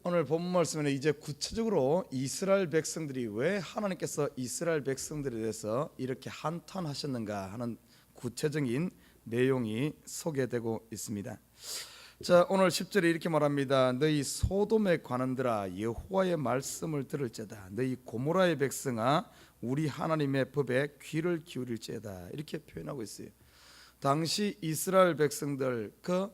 오늘 본문 말씀에는 이제 구체적으로 이스라엘 백성들이 왜 하나님께서 이스라엘 백성들에 대해서 이렇게 한탄하셨는가 하는 구체적인 내용이 소개되고 있습니다. 자, 오늘 10절에 이렇게 말합니다. 너희 소돔의 관원들아 여호와의 말씀을 들을지어다. 너희 고모라의 백성아 우리 하나님의 법에 귀를 기울일지어다. 이렇게 표현하고 있어요. 당시 이스라엘 백성들 그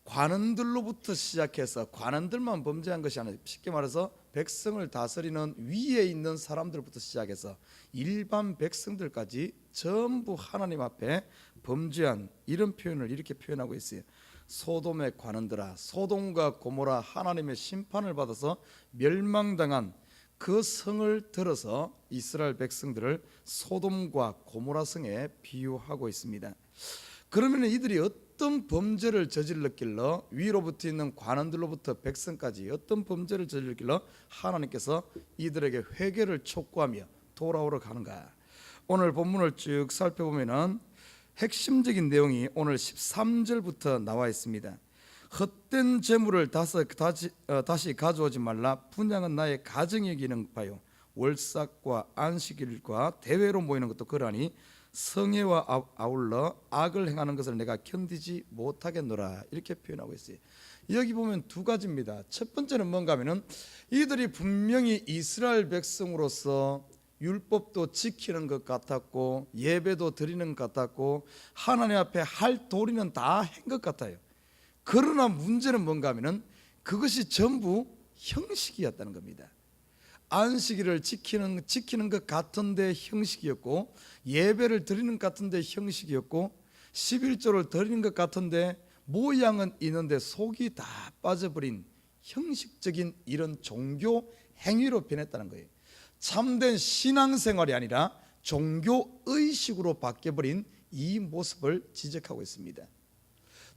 관원들로부터 시작해서 관원들만 범죄한 것이 아니라 쉽게 말해서 백성을 다스리는 위에 있는 사람들부터 시작해서 일반 백성들까지 전부 하나님 앞에 범죄한 이런 표현을 이렇게 표현하고 있어요. 소돔의 관원들아, 소돔과 고모라 하나님의 심판을 받아서 멸망당한 그 성을 들어서 이스라엘 백성들을 소돔과 고모라 성에 비유하고 있습니다. 그러면 이들이 어떤 범죄를 저질렀길래 위로부터 있는 관원들로부터 백성까지 어떤 범죄를 저질렀길래 하나님께서 이들에게 회개를 촉구하며 돌아오러 가는가? 오늘 본문을 쭉 살펴보면은 핵심적인 내용이 오늘 13절부터 나와 있습니다. 헛된 재물을 다시 가져오지 말라. 분양은 나의 가정이 여기는 바요. 월삭과 안식일과 대회로 모이는 것도 그러하니 성회와 아울러 악을 행하는 것을 내가 견디지 못하겠노라. 이렇게 표현하고 있어요. 여기 보면 두 가지입니다. 첫 번째는 뭔가 하면은 이들이 분명히 이스라엘 백성으로서 율법도 지키는 것 같았고 예배도 드리는 것 같았고 하나님 앞에 할 도리는 다 한 것 같아요. 그러나 문제는 뭔가 하면은 그것이 전부 형식이었다는 겁니다. 안식일을 지키는 것 같은데 형식이었고 예배를 드리는 것 같은데 형식이었고 11조를 드리는 것 같은데 모양은 있는데 속이 다 빠져버린 형식적인 이런 종교 행위로 변했다는 거예요. 참된 신앙생활이 아니라 종교의식으로 바뀌어버린 이 모습을 지적하고 있습니다.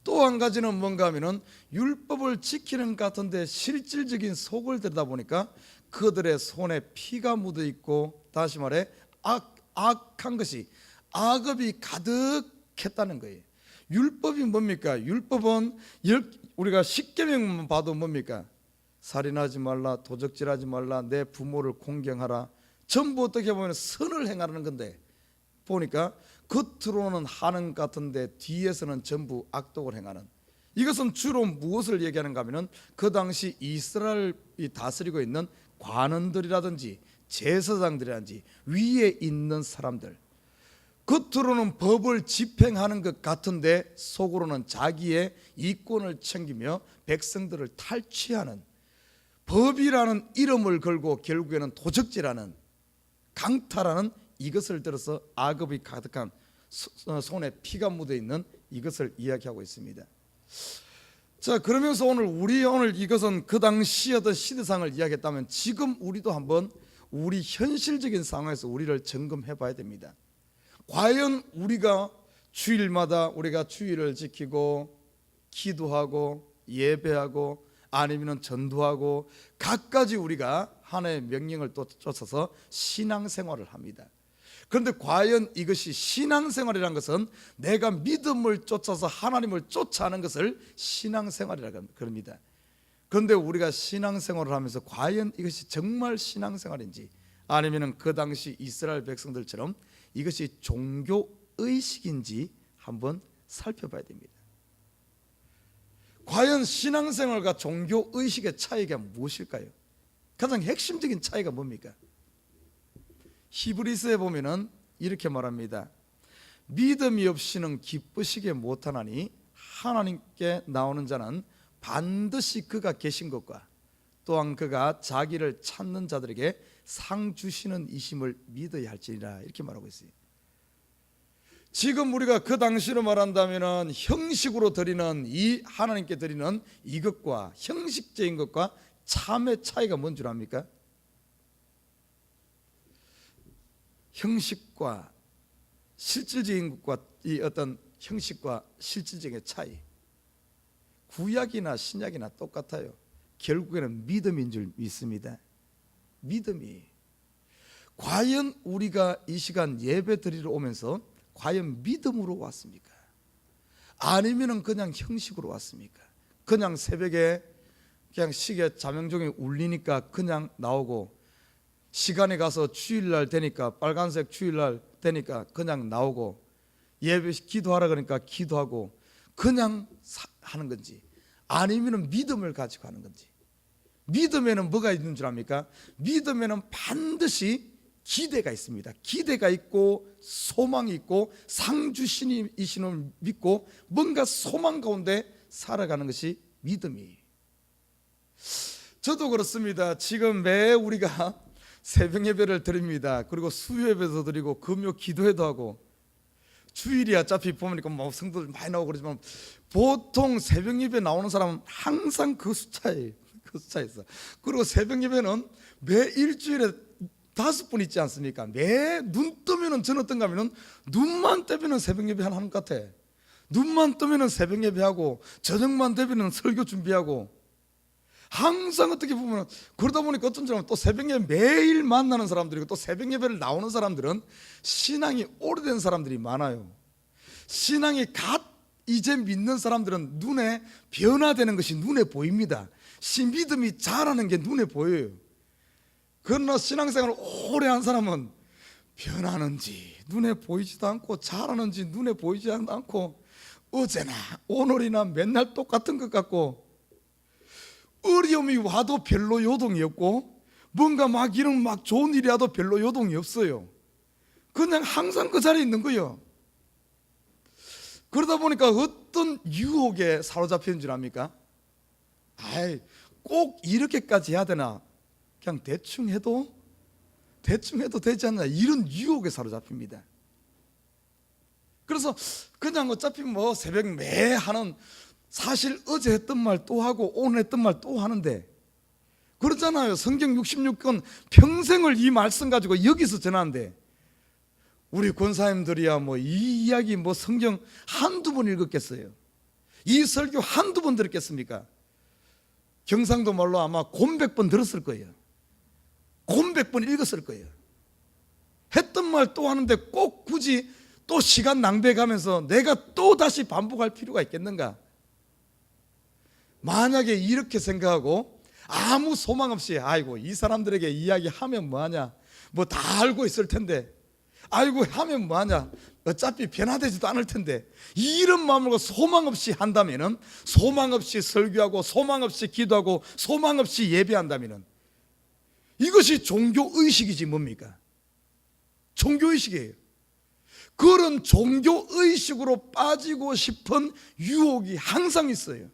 또 한 가지는 뭔가 하면은 율법을 지키는 것 같은데 실질적인 속을 들여다보니까 그들의 손에 피가 묻어 있고 다시 말해 악한 것이 악업이 가득했다는 거예요. 율법이 뭡니까? 율법은 우리가 십계명만 봐도 뭡니까? 살인하지 말라, 도적질하지 말라, 내 부모를 공경하라. 전부 어떻게 보면 선을 행하는 건데 보니까 겉으로는 하는 것 같은데 뒤에서는 전부 악독을 행하는, 이것은 주로 무엇을 얘기하는가 하면 그 당시 이스라엘이 다스리고 있는 관원들이라든지 제사장들이라든지 위에 있는 사람들, 겉으로는 법을 집행하는 것 같은데 속으로는 자기의 이권을 챙기며 백성들을 탈취하는, 법이라는 이름을 걸고 결국에는 도적질하는, 강탈하는, 이것을 들어서 악업이 가득한 손에 피가 묻어 있는 이것을 이야기하고 있습니다. 자, 그러면서 오늘 이것은 그 당시 어떤 시대상을 이야기했다면 지금 우리도 한번 우리 현실적인 상황에서 우리를 점검해 봐야 됩니다. 과연 우리가 주일마다 우리가 주일을 지키고 기도하고 예배하고 아니면 전도하고 각가지 우리가 하나님의 명령을 또 쫓아서 신앙생활을 합니다. 그런데 과연 이것이 신앙생활이라는 것은 내가 믿음을 쫓아서 하나님을 쫓아하는 것을 신앙생활이라고 그럽니다. 그런데 우리가 신앙생활을 하면서 과연 이것이 정말 신앙생활인지 아니면 그 당시 이스라엘 백성들처럼 이것이 종교의식인지 한번 살펴봐야 됩니다. 과연 신앙생활과 종교의식의 차이가 무엇일까요? 가장 핵심적인 차이가 뭡니까? 히브리서에 보면은 이렇게 말합니다. 믿음이 없이는 기쁘시게 못하나니 하나님께 나오는 자는 반드시 그가 계신 것과 또한 그가 자기를 찾는 자들에게 상 주시는 이심을 믿어야 할지니라. 이렇게 말하고 있어요. 지금 우리가 그 당시로 말한다면은 형식으로 드리는 이 하나님께 드리는 이것과 형식적인 것과 참의 차이가 뭔 줄 압니까? 형식과 실질적인 것과 이 어떤 형식과 실질적인 차이, 구약이나 신약이나 똑같아요. 결국에는 믿음인 줄 믿습니다. 믿음이 과연 우리가 이 시간 예배 드리러 오면서 과연 믿음으로 왔습니까? 아니면 그냥 형식으로 왔습니까? 그냥 새벽에 그냥 시계 자명종이 울리니까 그냥 나오고, 시간에 가서 주일날 되니까 빨간색 주일날 되니까 그냥 나오고, 예배 기도하라 그러니까 기도하고, 그냥 하는 건지, 아니면 믿음을 가지고 하는 건지. 믿음에는 뭐가 있는 줄 압니까? 믿음에는 반드시 기대가 있습니다. 기대가 있고 소망이 있고 상주신이시는 믿고 뭔가 소망 가운데 살아가는 것이 믿음이에요. 저도 그렇습니다. 지금 매 우리가 새벽 예배를 드립니다. 그리고 수요 예배도 드리고 금요 기도회도 하고, 주일이 어차피 보니까 뭐 성도들 많이 나오고 그러지만 보통 새벽 예배 나오는 사람은 항상 그 숫자에 있어. 그리고 새벽 예배는 매 일주일에 5번 있지 않습니까? 매 눈 뜨면은, 저는 어떤가 하면은 눈만 뜨면은 새벽 예배 하는 것 같아. 눈만 뜨면은 새벽 예배하고, 저녁만 되면은 설교 준비하고, 항상 어떻게 보면, 그러다 보니까 어떤 사람은 또 새벽 예배 매일 만나는 사람들이고, 또 새벽 예배를 나오는 사람들은 신앙이 오래된 사람들이 많아요. 신앙이 이제 믿는 사람들은 눈에 변화되는 것이 눈에 보입니다. 믿음이 자라는 게 눈에 보여요. 그러나 신앙생활을 오래 한 사람은 변하는지 눈에 보이지도 않고, 자라는지 눈에 보이지 않고, 어제나 오늘이나 맨날 똑같은 것 같고, 어려움이 와도 별로 요동이 없고, 뭔가 막 이런 막 좋은 일이 와도 별로 요동이 없어요. 그냥 항상 그 자리에 있는 거예요. 그러다 보니까 어떤 유혹에 사로잡히는 줄 압니까? 꼭 이렇게까지 해야 되나? 그냥 대충 해도 되지 않나? 이런 유혹에 사로잡힙니다. 그래서 그냥 어차피 뭐 새벽 매 하는, 사실 어제 했던 말 또 하고 오늘 했던 말 또 하는데, 그렇잖아요. 성경 66권 평생을 이 말씀 가지고 여기서 전하는데, 우리 권사님들이야 뭐 이 이야기 뭐 성경 한두 번 읽었겠어요? 이 설교 한두 번 들었겠습니까? 경상도 말로 아마 곤백번 들었을 거예요. 곤백번 읽었을 거예요. 했던 말 또 하는데 꼭 굳이 또 시간 낭비해가면서 내가 또 다시 반복할 필요가 있겠는가? 만약에 이렇게 생각하고 아무 소망 없이, 아이고 이 사람들에게 이야기하면 뭐하냐, 뭐 다 알고 있을 텐데, 아이고 하면 뭐하냐, 어차피 변화되지도 않을 텐데, 이런 마음으로 소망 없이 한다면은, 소망 없이 설교하고 소망 없이 기도하고 소망 없이 예배한다면은, 이것이 종교의식이지 뭡니까? 종교의식이에요. 그런 종교의식으로 빠지고 싶은 유혹이 항상 있어요.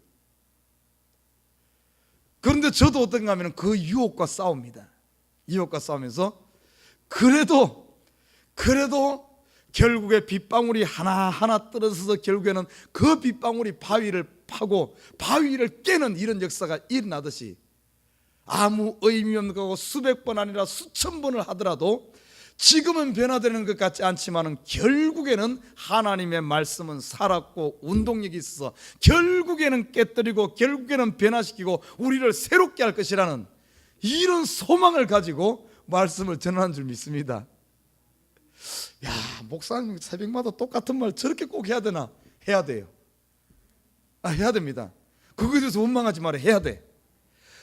그런데 저도 어떤가 하면 그 유혹과 싸웁니다. 유혹과 싸우면서 그래도 결국에 빗방울이 하나하나 떨어져서 결국에는 그 빗방울이 바위를 파고 바위를 깨는 이런 역사가 일어나듯이, 아무 의미 없는 거고 수백 번 아니라 수천 번을 하더라도 지금은 변화되는 것 같지 않지만 결국에는 하나님의 말씀은 살았고 운동력이 있어서 결국에는 깨뜨리고 결국에는 변화시키고 우리를 새롭게 할 것이라는 이런 소망을 가지고 말씀을 전하는 줄 믿습니다. 야, 목사님 새벽마다 똑같은 말 저렇게 꼭 해야 되나? 해야 돼요. 해야 됩니다. 그거에 대해서 원망하지 말아요. 해야 돼.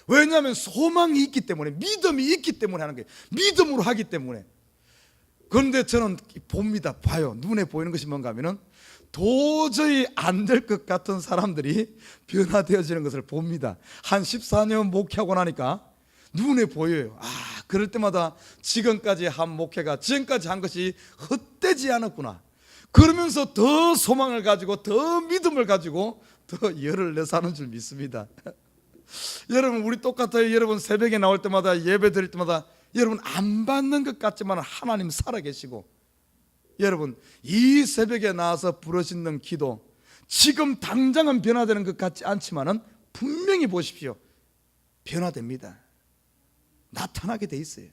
왜냐하면 소망이 있기 때문에, 믿음이 있기 때문에 하는 거예요. 믿음으로 하기 때문에. 그런데 저는 봅니다. 봐요. 눈에 보이는 것이 뭔가 하면은 도저히 안 될 것 같은 사람들이 변화되어지는 것을 봅니다. 한 14년 목회하고 나니까 눈에 보여요. 그럴 때마다 지금까지 한 목회가, 지금까지 한 것이 헛되지 않았구나. 그러면서 더 소망을 가지고 더 믿음을 가지고 더 열을 내서 하는 줄 믿습니다. 여러분, 우리 똑같아요. 여러분 새벽에 나올 때마다, 예배 드릴 때마다 여러분 안 받는 것 같지만 하나님 살아계시고, 여러분 이 새벽에 나와서 부르짖는 기도, 지금 당장은 변화되는 것 같지 않지만은 분명히 보십시오. 변화됩니다. 나타나게 돼 있어요.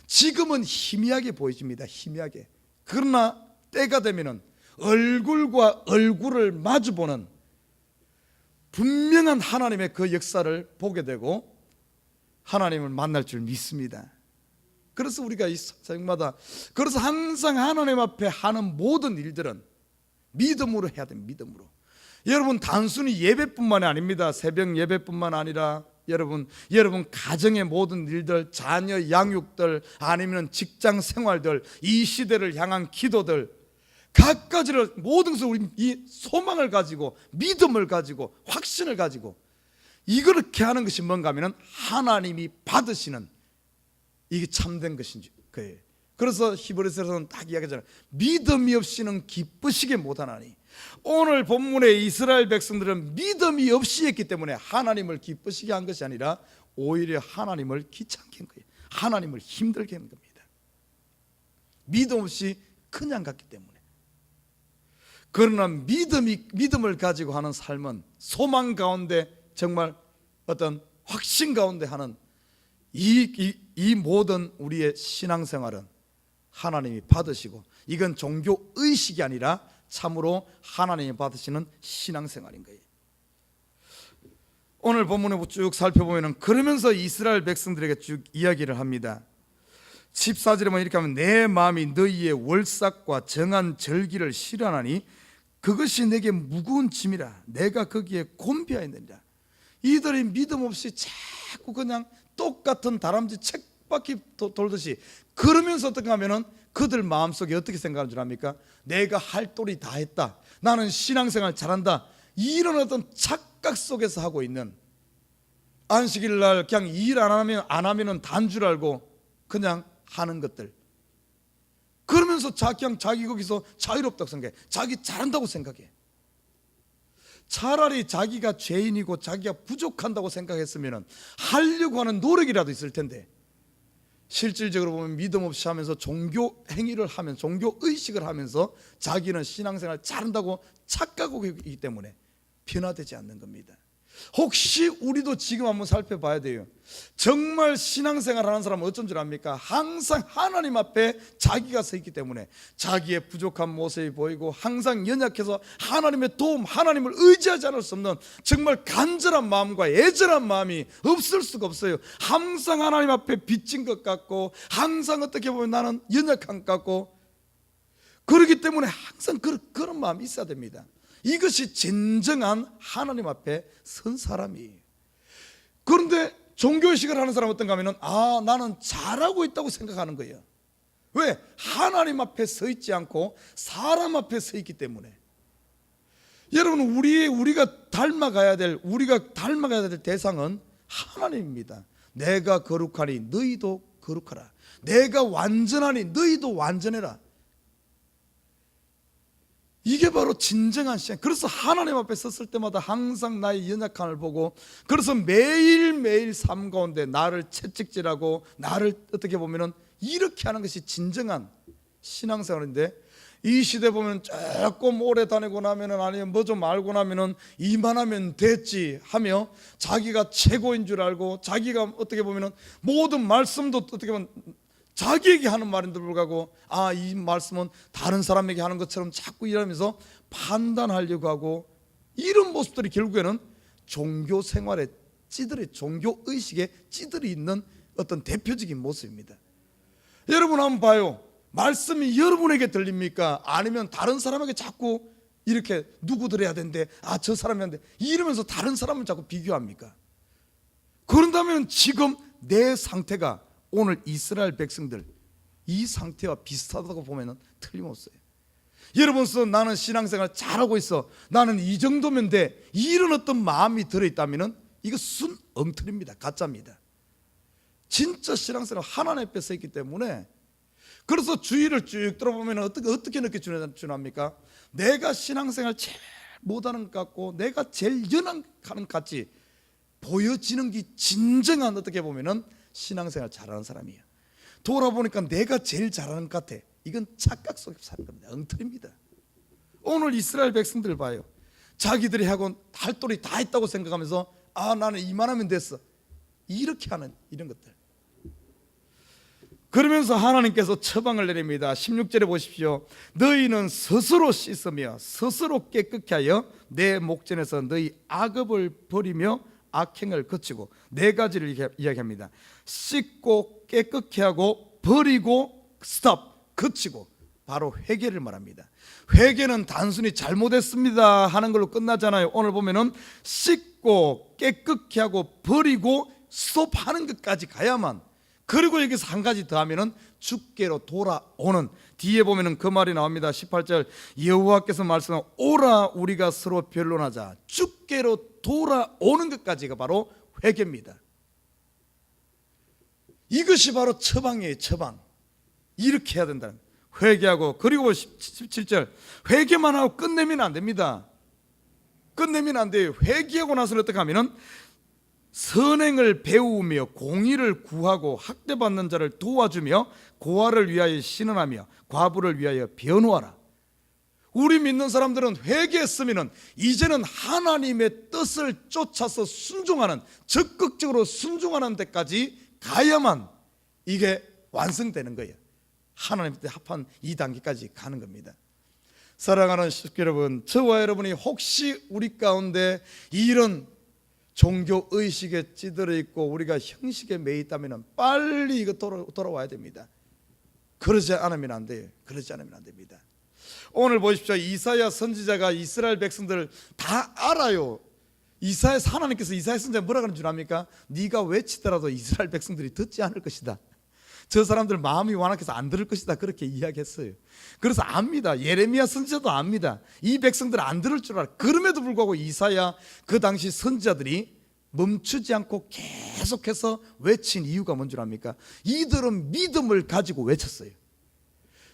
지금은 희미하게 보여집니다. 희미하게. 그러나 때가 되면은 얼굴과 얼굴을 마주보는 분명한 하나님의 그 역사를 보게 되고 하나님을 만날 줄 믿습니다. 그래서 우리가 이 새벽마다, 그래서 항상 하나님 앞에 하는 모든 일들은 믿음으로 해야 됩니다. 믿음으로. 여러분 단순히 예배뿐만이 아닙니다. 새벽 예배뿐만 아니라 여러분 가정의 모든 일들, 자녀 양육들, 아니면 직장 생활들, 이 시대를 향한 기도들, 각가지를 모든 것을 우리 이 소망을 가지고 믿음을 가지고 확신을 가지고 이렇게 하는 것이 뭔가 하면 하나님이 받으시는 이게 참된 것인 거예요. 그래서 히브리서에서는 딱 이야기하잖아요. 믿음이 없이는 기쁘시게 못하나니. 오늘 본문의 이스라엘 백성들은 믿음이 없이 했기 때문에 하나님을 기쁘시게 한 것이 아니라 오히려 하나님을 귀찮게 한 거예요. 하나님을 힘들게 한 겁니다. 믿음 없이 그냥 갔기 때문에. 그러나 믿음을 가지고 하는 삶은 소망 가운데 정말 어떤 확신 가운데 하는 이 모든 우리의 신앙생활은 하나님이 받으시고, 이건 종교 의식이 아니라 참으로 하나님이 받으시는 신앙생활인 거예요. 오늘 본문에 쭉 살펴보면 그러면서 이스라엘 백성들에게 쭉 이야기를 합니다. 14절에 보면 이렇게 하면 내 마음이 너희의 월삭과 정한 절기를 싫어하나니 그것이 내게 무거운 짐이라 내가 거기에 곤비하였느니라. 이들이 믿음 없이 자꾸 그냥 똑같은 다람쥐 책바퀴 돌듯이 그러면서 어떻게 하면은 그들 마음속에 어떻게 생각하는 줄 압니까? 내가 할 도리 다 했다, 나는 신앙생활 잘한다, 이런 어떤 착각 속에서 하고 있는, 안식일 날 그냥 일 안 하면은 단 줄 알고 그냥 하는 것들, 그러면서 그냥 자기 거기서 자유롭다고 생각해. 자기 잘한다고 생각해. 차라리 자기가 죄인이고 자기가 부족한다고 생각했으면 하려고 하는 노력이라도 있을 텐데, 실질적으로 보면 믿음 없이 하면서 종교 행위를 하면, 종교 의식을 하면서 자기는 신앙생활 잘한다고 착각하고 있기 때문에 변화되지 않는 겁니다. 혹시 우리도 지금 한번 살펴봐야 돼요. 정말 신앙생활 하는 사람은 어쩐 줄 압니까? 항상 하나님 앞에 자기가 서 있기 때문에 자기의 부족한 모습이 보이고 항상 연약해서 하나님의 도움, 하나님을 의지하지 않을 수 없는 정말 간절한 마음과 애절한 마음이 없을 수가 없어요. 항상 하나님 앞에 빚진 것 같고, 항상 어떻게 보면 나는 연약한 것 같고, 그렇기 때문에 항상 그런 마음이 있어야 됩니다. 이것이 진정한 하나님 앞에 선 사람이에요. 그런데 종교의식을 하는 사람은 어떤가 하면 나는 잘하고 있다고 생각하는 거예요. 왜? 하나님 앞에 서 있지 않고 사람 앞에 서 있기 때문에. 여러분, 우리가 닮아가야 될 대상은 하나님입니다. 내가 거룩하니 너희도 거룩하라. 내가 완전하니 너희도 완전해라. 이게 바로 진정한 신앙. 그래서 하나님 앞에 섰을 때마다 항상 나의 연약함을 보고, 그래서 매일매일 삶 가운데 나를 채찍질하고 나를 어떻게 보면은 이렇게 하는 것이 진정한 신앙생활인데, 이 시대 보면 조금 오래 다니고 나면은, 아니면 뭐 좀 알고 나면은 이만하면 됐지 하며 자기가 최고인 줄 알고, 자기가 어떻게 보면은 모든 말씀도 어떻게 보면 자기에게 하는 말인데도 불구하고 이 말씀은 다른 사람에게 하는 것처럼 자꾸 이러면서 판단하려고 하고, 이런 모습들이 결국에는 종교 생활에 종교 의식에 찌들이 있는 어떤 대표적인 모습입니다. 여러분 한번 봐요. 말씀이 여러분에게 들립니까? 아니면 다른 사람에게 자꾸 이렇게 누구들 해야 되는데 저 사람이 하는데 이러면서 다른 사람을 자꾸 비교합니까? 그런다면 지금 내 상태가 오늘 이스라엘 백성들 이 상태와 비슷하다고 보면 틀림없어요. 여러분, 나는 신앙생활 잘하고 있어, 나는 이 정도면 돼, 이런 어떤 마음이 들어있다면 이거 순 엉터리입니다. 가짜입니다. 진짜 신앙생활 하나님 앞에 서 있기 때문에. 그래서 주의를 쭉 들어보면 어떻게 느껴지nap니까? 내가 신앙생활 제일 못하는 것 같고 내가 제일 연약한 것 같이 보여지는 게 진정한 어떻게 보면은 신앙생활 잘하는 사람이에요. 돌아보니까 내가 제일 잘하는 것 같아. 이건 착각 속에서 사는 겁니다. 엉터리입니다. 오늘 이스라엘 백성들 봐요. 자기들이 하고 할 도리 다 했다고 생각하면서 나는 이만하면 됐어, 이렇게 하는 이런 것들. 그러면서 하나님께서 처방을 내립니다. 16절에 보십시오. 너희는 스스로 씻으며 스스로 깨끗게 하여 내 목전에서 너희 악업을 버리며 악행을 거치고, 네 가지를 이야기합니다. 씻고 깨끗게 하고 버리고 스톱, 거치고. 바로 회개를 말합니다. 회개는 단순히 잘못했습니다 하는 걸로 끝나잖아요. 오늘 보면은 씻고 깨끗게 하고 버리고 스톱하는 것까지 가야만, 그리고 여기서 한 가지 더 하면은 주께로 돌아오는, 뒤에 보면은 그 말이 나옵니다. 18절, 여호와께서 말씀하고 오라 우리가 서로 변론하자. 주께로 돌아오는 것까지가 바로 회개입니다. 이것이 바로 처방이에요. 처방. 이렇게 해야 된다는 거예요. 회개하고, 그리고 17절, 회개만 하고 끝내면 안 됩니다. 끝내면 안 돼요. 회개하고 나서는 어떻게 하면은 선행을 배우며 공의를 구하고 학대받는 자를 도와주며 고아를 위하여 신원하며 과부를 위하여 변호하라. 우리 믿는 사람들은 회개했으면 이제는 하나님의 뜻을 쫓아서 순종하는, 적극적으로 순종하는 데까지 가야만 이게 완성되는 거예요. 하나님 때 합한 이 단계까지 가는 겁니다. 사랑하는 식구 여러분, 저와 여러분이 혹시 우리 가운데 이런 종교 의식에 찌들어 있고 우리가 형식에 매여 있다면 빨리 이거 돌아와야 됩니다. 그러지 않으면 안 돼요. 그러지 않으면 안 됩니다. 오늘 보십시오. 이사야 선지자가 이스라엘 백성들을 다 알아요. 하나님께서 이사야 선지자 뭐라 그러는 줄 압니까? 네가 외치더라도 이스라엘 백성들이 듣지 않을 것이다. 저 사람들 마음이 완악해서 안 들을 것이다. 그렇게 이야기했어요. 그래서 압니다. 예레미야 선지자도 압니다. 이 백성들 안 들을 줄 알아. 그럼에도 불구하고 이사야 그 당시 선지자들이 멈추지 않고 계속해서 외친 이유가 뭔 줄 압니까? 이들은 믿음을 가지고 외쳤어요.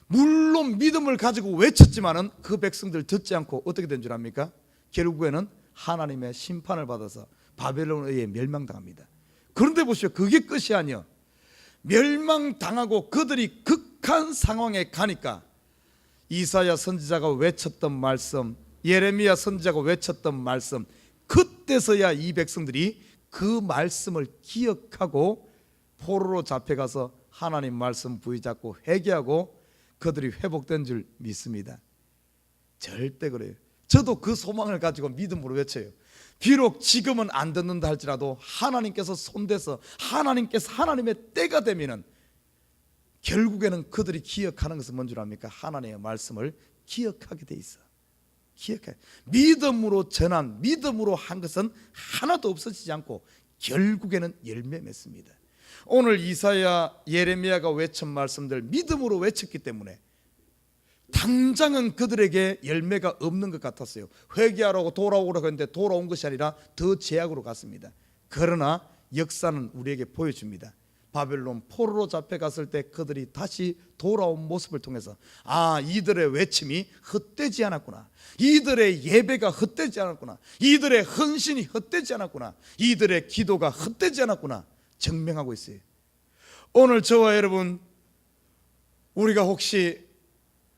물론 믿음을 가지고 외쳤지만은 그 백성들 듣지 않고 어떻게 된 줄 압니까? 결국에는 하나님의 심판을 받아서 바벨론에 의해 멸망당합니다. 그런데 보시오, 그게 끝이 아니요. 멸망당하고 그들이 극한 상황에 가니까 이사야 선지자가 외쳤던 말씀, 예레미야 선지자가 외쳤던 말씀, 그때서야 이 백성들이 그 말씀을 기억하고 포로로 잡혀가서 하나님 말씀 부여잡고 회개하고 그들이 회복된 줄 믿습니다. 절대 그래요. 저도 그 소망을 가지고 믿음으로 외쳐요. 비록 지금은 안 듣는다 할지라도 하나님께서 손대서 하나님의 때가 되면은 결국에는 그들이 기억하는 것은 뭔 줄 압니까? 하나님의 말씀을 기억하게 돼 있어. 기억해. 믿음으로 전한, 믿음으로 한 것은 하나도 없어지지 않고 결국에는 열매 맺습니다. 오늘 이사야, 예레미야가 외친 말씀들 믿음으로 외쳤기 때문에 당장은 그들에게 열매가 없는 것 같았어요. 회개하라고 돌아오라고 했는데 돌아온 것이 아니라 더 제약으로 갔습니다. 그러나 역사는 우리에게 보여줍니다. 바벨론 포로로 잡혀갔을 때 그들이 다시 돌아온 모습을 통해서 이들의 외침이 헛되지 않았구나, 이들의 예배가 헛되지 않았구나, 이들의 헌신이 헛되지 않았구나, 이들의 기도가 헛되지 않았구나 증명하고 있어요. 오늘 저와 여러분, 우리가 혹시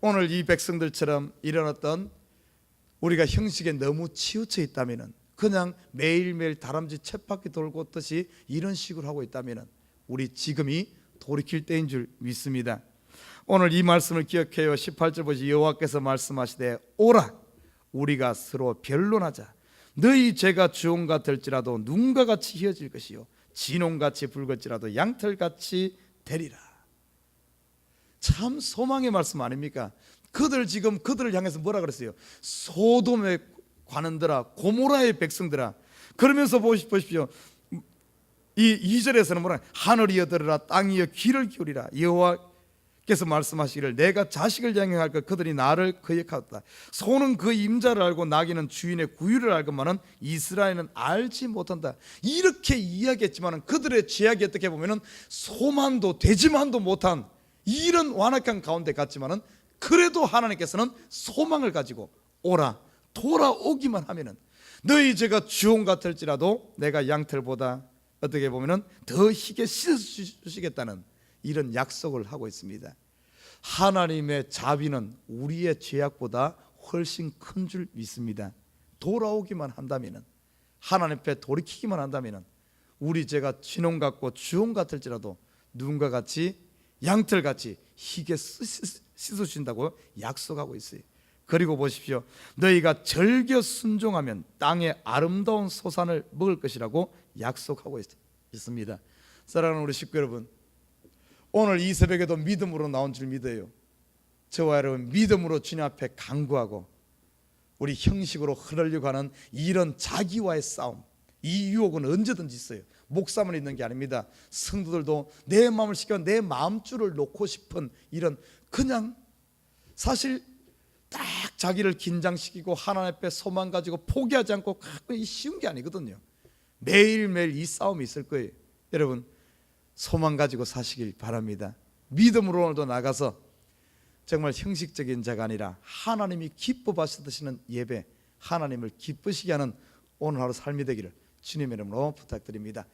오늘 이 백성들처럼 일어났던 우리가 형식에 너무 치우쳐 있다면, 그냥 매일매일 다람쥐 쳇바퀴 돌고 있듯이 이런 식으로 하고 있다면 우리 지금이 돌이킬 때인 줄 믿습니다. 오늘 이 말씀을 기억해요. 18절 보시, 여호와께서 말씀하시되 오라 우리가 서로 변론하자. 너희 죄가 주홍 같을지라도 눈과 같이 희어질 것이요 진홍같이 붉을지라도 양털같이 되리라. 참 소망의 말씀 아닙니까? 그들을 향해서 뭐라 그랬어요? 소돔의 관원들아, 고모라의 백성들아. 그러면서 보십시오. 이 2절에서는 뭐라? 하늘이여 들으라, 땅이여 귀를 기울이라. 여호와께서 말씀하시기를 내가 자식을 양육할 것 그들이 나를 거역하였다. 소는 그 임자를 알고 나귀는 주인의 구유를 알건만은 이스라엘은 알지 못한다. 이렇게 이야기했지만 그들의 죄악이 어떻게 보면 소만도 되지만도 못한 이런 완악한 가운데 갔지만은 그래도 하나님께서는 소망을 가지고 오라, 돌아오기만 하면은 너희 죄가 주홍 같을지라도 내가 양털보다 어떻게 보면은 더 희게 씻어주시겠다는 이런 약속을 하고 있습니다. 하나님의 자비는 우리의 죄악보다 훨씬 큰 줄 믿습니다. 돌아오기만 한다면은, 하나님 앞에 돌이키기만 한다면은 우리 죄가 진홍 같고 주홍 같을지라도 누군가 같이 양털같이 희게 씻어주신다고 약속하고 있어요. 그리고 보십시오. 너희가 절겨 순종하면 땅의 아름다운 소산을 먹을 것이라고 약속하고 있습니다. 사랑하는 우리 식구 여러분, 오늘 이 새벽에도 믿음으로 나온 줄 믿어요. 저와 여러분 믿음으로 주님 앞에 간구하고 우리 형식으로 흐르려고 하는 이런 자기와의 싸움, 이 유혹은 언제든지 있어요. 목사만 있는 게 아닙니다. 성도들도 내 마음을 시켜 내 마음줄을 놓고 싶은 이런, 그냥 사실 딱 자기를 긴장시키고 하나님 앞에 소망 가지고 포기하지 않고 가끔 쉬운 게 아니거든요. 매일매일 이 싸움이 있을 거예요. 여러분 소망 가지고 사시길 바랍니다. 믿음으로 오늘도 나가서 정말 형식적인 자가 아니라 하나님이 기뻐 받으시는 예배, 하나님을 기쁘시게 하는 오늘 하루 삶이 되기를 주님의 이름으로 부탁드립니다.